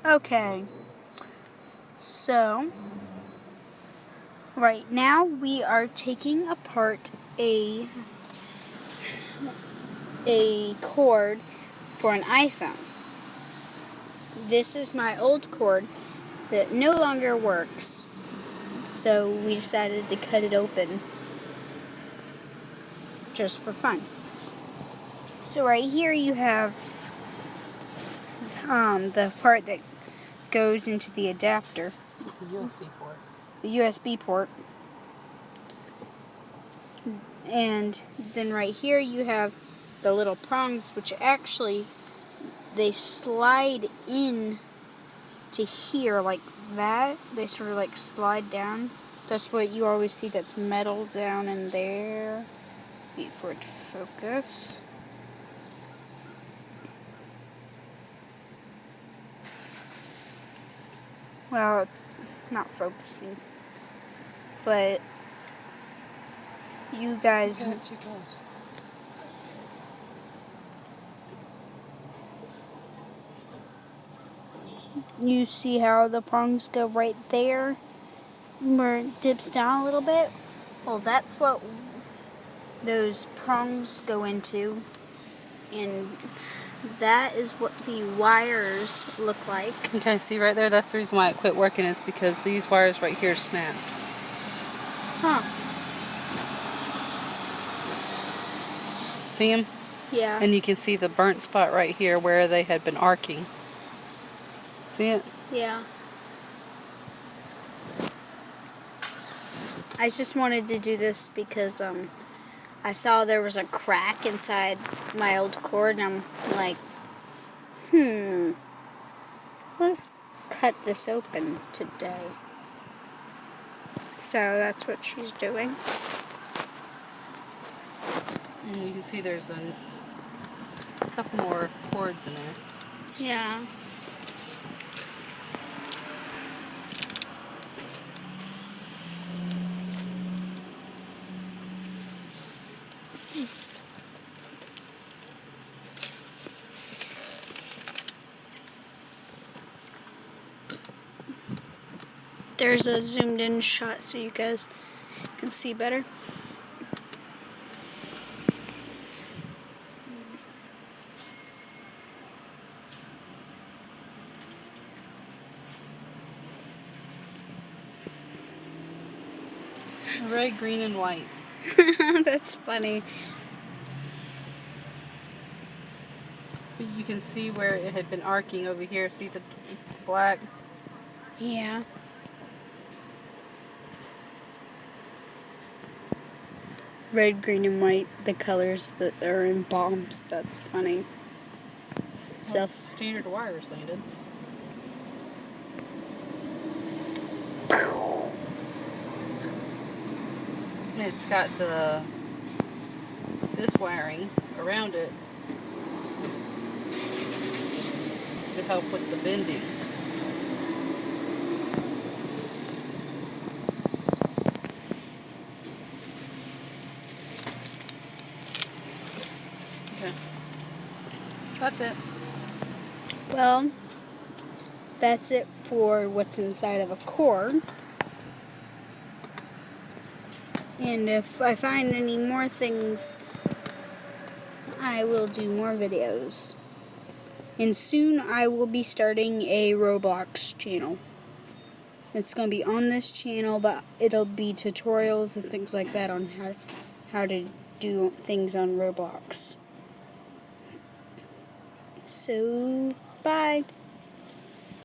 Okay, so right now we are taking apart a cord for an iPhone. This is my old cord that no longer works, so we decided to cut it open just for fun. So right here you have the part that goes into the adapter. The USB port. The USB port. And then right here you have the little prongs, which actually they slide in to here like that. They sort of like slide down. That's what you always see, that's metal down in there. Wait for it to focus. Well, it's not focusing. But you guys... You got it too close. You see how the prongs go right there, where it dips down a little bit? Well, that's what those prongs go into, and that is what the wires look like. Okay, see right there, that's the reason why it quit working, is because these wires right here snapped. Huh. See them? Yeah. And you can see the burnt spot right here where they had been arcing. See it? Yeah. I just wanted to do this because I saw there was a crack inside my old cord, and I'm like, let's cut this open today. So that's what she's doing. And you can see there's a couple more cords in there. Yeah. There's a zoomed in shot so you guys can see better. Red, green, and white. That's funny. You can see where it had been arcing over here. See the black? Yeah. Red, green, and white, the colors that are in bombs. That's funny. Well, it's standard wires, Landon. It's got this wiring around it to help with the bending. Okay. That's it. Well, that's it for what's inside of a cord. And if I find any more things, I will do more videos. And soon I will be starting a Roblox channel. It's going to be on this channel, but it'll be tutorials and things like that on how to do things on Roblox. So, bye.